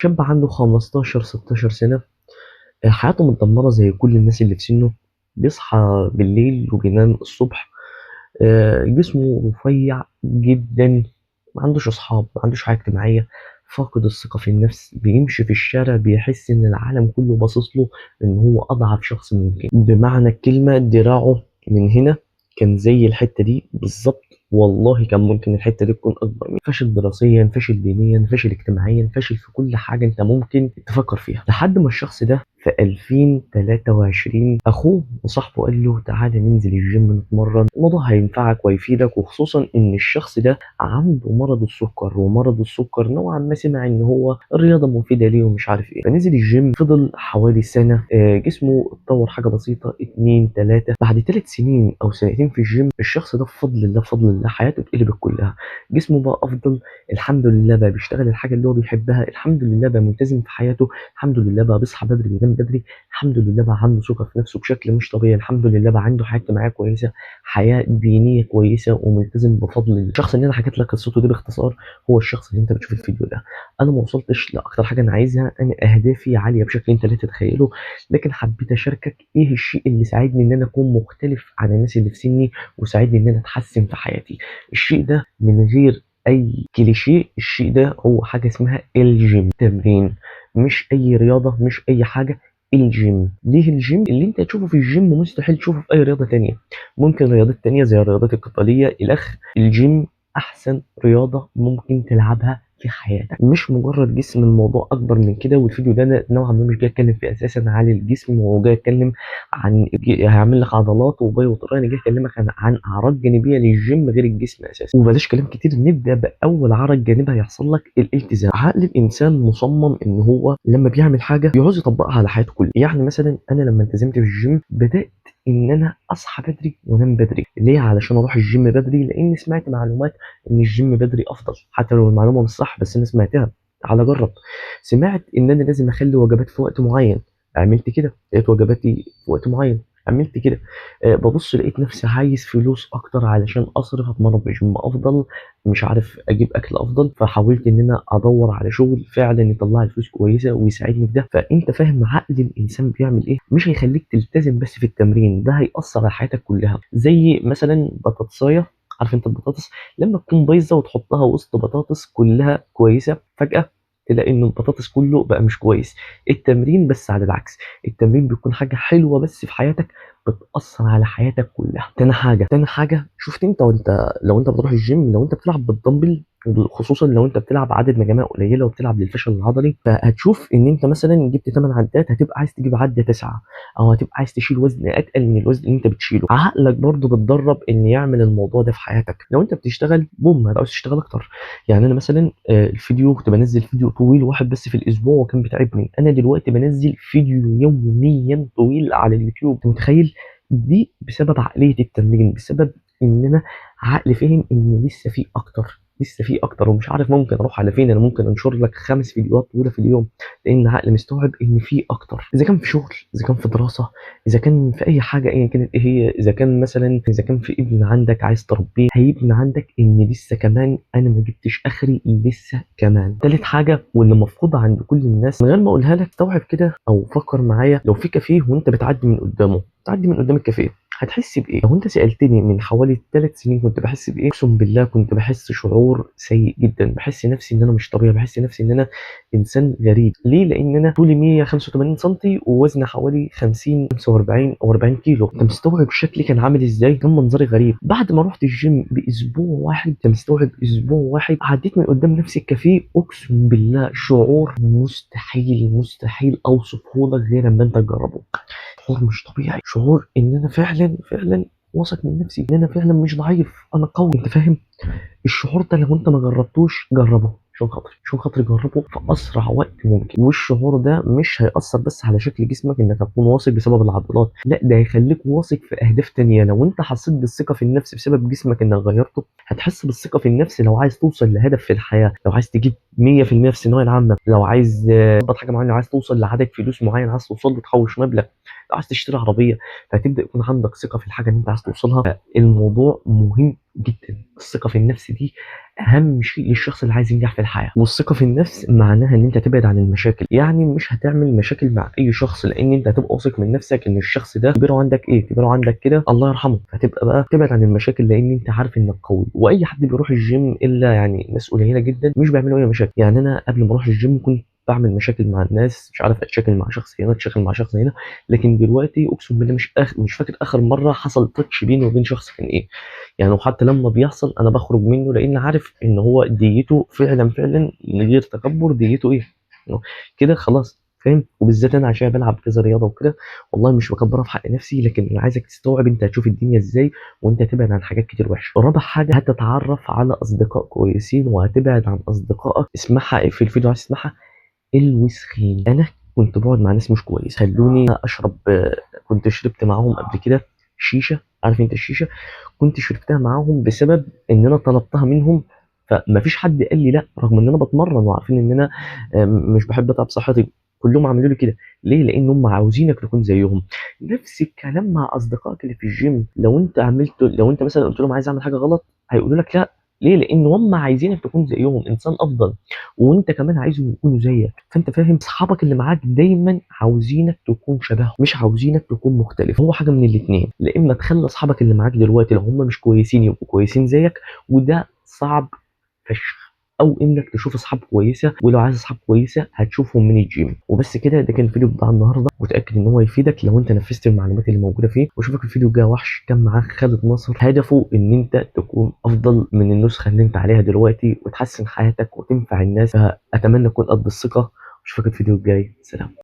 شاب عنده 15 16 سنة. حياته متدمرة زي كل الناس اللي في سنه. بيصحى بالليل وبينام الصبح. جسمه رفيع جدا، ما عندوش أصحاب، ما عندوش حياة اجتماعية، فاقد الثقة في النفس. بيمشي في الشارع بيحس إن العالم كله باصص له، إن هو أضعف شخص ممكن. بمعنى الكلمة دراعه من هنا كان زي الحتة دي بالظبط. والله كان ممكن الحتة دي تكون أكبر. فاشل دراسيا، فاشل دينيا، فاشل اجتماعيا، فاشل في كل حاجة أنت ممكن تفكر فيها. لحد ما الشخص ده في 2023 اخوه وصاحبه قال له تعالى ننزل الجيم نتمرن، الموضوع هينفعك ويفيدك، وخصوصا ان الشخص ده عنده مرض السكر، ومرض السكر نوعا ما سمع ان هو الرياضه مفيده ليه ومش عارف ايه. فنزل الجيم، فضل حوالي سنه. جسمه اتطور حاجه بسيطه، اتنين تلاته. بعد 3 سنين او سنتين في الجيم، الشخص ده بفضل الله بفضل الله حياته اتقلبت كلها. جسمه بقى افضل، الحمد لله بقى بيشتغل الحاجه اللي هو بيحبها، الحمد لله بقى ملتزم في حياته، الحمد لله بقى بيصحى بدري بينام بدري، الحمد لله بقى عنده ثقة في نفسه بشكل مش طبيعي، الحمد لله بقى عنده حياة اجتماعية كويسة، حياة دينية كويسة، وملتزم بفضل الله. الشخص اللي انا حكيت لك قصته دي باختصار هو الشخص اللي انت بتشوف الفيديو ده. انا ما وصلتش لاكتر حاجة انا عايزها، انا اهدافي عالية بشكل انت لا تتخيله، لكن حبيت اشاركك ايه الشيء اللي ساعدني ان انا اكون مختلف عن الناس اللي في سني، وساعدني ان انا اتحسن في حياتي. الشيء ده من غير اي كليشيه، الشيء ده هو حاجه اسمها الجيم، تمرين، مش اي رياضه، مش اي حاجه. الجيم. ليه الجيم؟ اللي انت تشوفه في الجيم مستحيل تشوفه في اي رياضه تانية. ممكن رياضات تانية زي الرياضات القتاليه الاخ، الجيم احسن رياضه ممكن تلعبها في حياتك. مش مجرد جسم، الموضوع اكبر من كده. والفيديو ده أنا نوعا ما مش جاي اتكلم فيه اساسا عن الجسم، وجاي اتكلم عن هيعمل لك عضلات وباي وطريقه. انا جاي اكلمك عن اعراض جانبيه للجيم غير الجسم اساسا. وبلاش كلام كتير، نبدا باول عرض جانبي هيحصل لك، الالتزام. عقل الانسان مصمم ان هو لما بيعمل حاجه بيعوز يطبقها على حياته كلها. يعني مثلا انا لما التزمت في الجيم بدات ان انا اصحى بدري وانام بدري. ليه؟ علشان اروح الجيم بدري، لان سمعت معلومات ان الجيم بدري افضل، حتى لو المعلومه مش صح بس انا سمعتها. على جرب. سمعت ان انا لازم اخلي وجبات في وقت معين، عملت كده، لقيت وجباتي في وقت معين، عملت كده. ببص لقيت نفسي عايز فلوس اكتر علشان اصرف، اتمرن في جيم افضل، مش عارف اجيب اكل افضل. فحاولت ان انا ادور على شغل فعلا يطلع لي فلوس كويسه ويساعدني في ده. فانت فاهم عقل الانسان بيعمل ايه؟ مش هيخليك تلتزم بس في التمرين، ده هيأثر على حياتك كلها. زي مثلا بطاطسايه، عارف انت البطاطس لما تكون بايظه وتحطها وسط بطاطس كلها كويسه، فجاه تلاقي ان البطاطس كله بقى مش كويس. التمرين بس على العكس، التمرين بيكون حاجه حلوه بس في حياتك، بتأثر على حياتك كلها. تاني حاجة شفت انت، وانت لو انت بتروح الجيم، لو انت بتلعب بالدمبل، خصوصا لو انت بتلعب عدد مجاميع قليله وبتلعب للفشل العضلي، فهتشوف ان انت مثلا جبت 8 عدات، هتبقى عايز تجيب عده 9، او هتبقى عايز تشيل وزن اتقل من الوزن اللي انت بتشيله. عقلك برضه بتدرب ان يعمل الموضوع ده في حياتك. لو انت بتشتغل بوم هتبقى عاوز تشتغل اكتر. يعني انا مثلا الفيديو كنت بنزل فيديو طويل واحد بس في الاسبوع وكان بيتعبني، انا دلوقتي بنزل فيديو يوميا طويل على اليوتيوب. انت متخيل؟ دي بسبب عقلية التمرين، بسبب ان انا عقلي فهم ان لسه في اكتر، لسه في اكتر، ومش عارف ممكن اروح على فين. انا ممكن انشر لك 5 فيديوهات طويله في اليوم، لان عقلي مستوعب ان في اكتر. اذا كان في شغل، اذا كان في دراسه، اذا كان في اي حاجه ايا كانت ايه هي، اذا كان مثلا اذا كان في ابن عندك عايز تربيه، هيبني عندك ان لسه كمان انا ما جبتش اخري، لسه كمان. تالت حاجه واللي مفقوده عند كل الناس من غير ما اقولها لك، استوعب كده او فكر معايا، لو في كافيه وانت بتعدي من قدامه، تعدي من قدام الكافيه، هتحس بايه؟ لو انت سالتني من حوالي 3 سنين كنت بحس بايه، اقسم بالله كنت بحس شعور سيء جدا، بحس نفسي ان انا مش طبيعي، بحس نفسي ان انا انسان غريب. ليه؟ لان انا طولي 185 سم ووزني حوالي 50 45 او 40 كيلو. انت مستوعب شكلي كان عامل ازاي؟ كان منظري غريب. بعد ما رحت الجيم باسبوع واحد، انت مستوعب، اسبوع واحد عديت من قدام نفس الكافيه، اقسم بالله شعور مستحيل مستحيل اوصفه لك غير اما انت تجربه. شعور مش طبيعي، شعور ان انا فعلا واثق من نفسي، ان انا فعلا مش ضعيف، انا قوي. انت فاهم الشعور ده؟ لو انت ما جربتوش جربه، عشان خاطر جربه في اسرع وقت ممكن. والشعور ده مش هيأثر بس على شكل جسمك انك هتكون واثق بسبب العضلات، لا ده هيخليك واثق في اهداف تانية. لو انت حسيت بالثقة في النفس بسبب جسمك انك غيرته، هتحس بالثقة في النفس لو عايز توصل لهدف في الحياة، لو عايز تجيب 100% في الثانوية العامة، لو عايز تظبط حاجة معينة، لو عايز توصل لعدد فلوس معين عايز توصل له، تحوش مبلغ، لو عايز تشتري عربية، فهتبدأ يكون عندك ثقة في الحاجة اللي انت عايز توصلها. الموضوع مهم جدا. الثقة في النفس دي اهم شيء للشخص اللي عايز ينجح في الحياه. والثقه في النفس معناها ان انت تبعد عن المشاكل، يعني مش هتعمل مشاكل مع اي شخص، لان انت هتبقى واثق من نفسك ان الشخص ده كبيره عندك ايه، كبيره عندك كده الله يرحمه. هتبقى بقى تبعد عن المشاكل لان انت عارف انك قوي. واي حد بيروح الجيم الا يعني ناس قليله جدا مش بيعملوا اي مشاكل. يعني انا قبل ما اروح الجيم كنت بعمل مشاكل مع الناس، مش عارف اتشاكل مع شخص هنا اتشاكل مع شخص هنا، لكن دلوقتي اقسم بالله مش فاكر اخر مره حصل تاتش بيني وبين شخص كان ايه. يعني وحتى لما بيحصل انا بخرج منه لان عارف ان هو ديته فعلا فعلا من غير تكبر، ديته ايه إنه كده خلاص فاهم. وبالذات انا عشان بلعب كذا رياضه وكده، والله مش بكبرها في حق نفسي، لكن انا عايزك تستوعب انت هتشوف الدنيا ازاي وانت هتبعد عن حاجات كتير وحشه. رابع حاجه هتتعرف على اصدقاء كويسين وهتبعد عن اصدقائك اسمعها في الفيديو عايز تسمعها الوسخين. انا كنت بقعد مع ناس مش كويس خلوني اشرب، كنت شربت معاهم قبل كده شيشه، عارف انت الشيشه، كنت شربتها معاهم بسبب ان انا طلبتها منهم. فما فيش حد قال لي لا، رغم ان انا بتمرن وعارفين ان انا مش بحب اتعب صحتي. كلهم عملوا لي كده. ليه؟ لان هم عاوزينك تكون زيهم. نفس الكلام مع اصدقائك اللي في الجيم، لو انت مثلا قلت لهم عايز اعمل حاجه غلط هيقولوا لك لا. ليه؟ لان هم عايزينك تكون زيهم، انسان افضل، وانت كمان عايزهم يكونوا زيك. فانت فاهم، اصحابك اللي معاك دايما عاوزينك تكون شبههم، مش عاوزينك تكون مختلف. هو حاجه من الاثنين، لا اما تخلي اصحابك اللي معاك دلوقتي لو هم مش كويسين يبقوا كويسين زيك، وده صعب فشخ، او انك تشوف اصحاب كويسه، ولو عايز اصحاب كويسه هتشوفهم من الجيم. وبس كده، ده كان الفيديو بتاع النهارده، وتاكد ان هو يفيدك لو انت نفذت المعلومات اللي موجوده فيه. واشوفك الفيديو الجاي. وحش كان معاك خالد ناصر، هدفه ان انت تكون افضل من النسخه اللي انت عليها دلوقتي وتحسن حياتك وتنفع الناس. فاتمنى تكون قد الثقه. اشوفك الفيديو الجاي. سلام.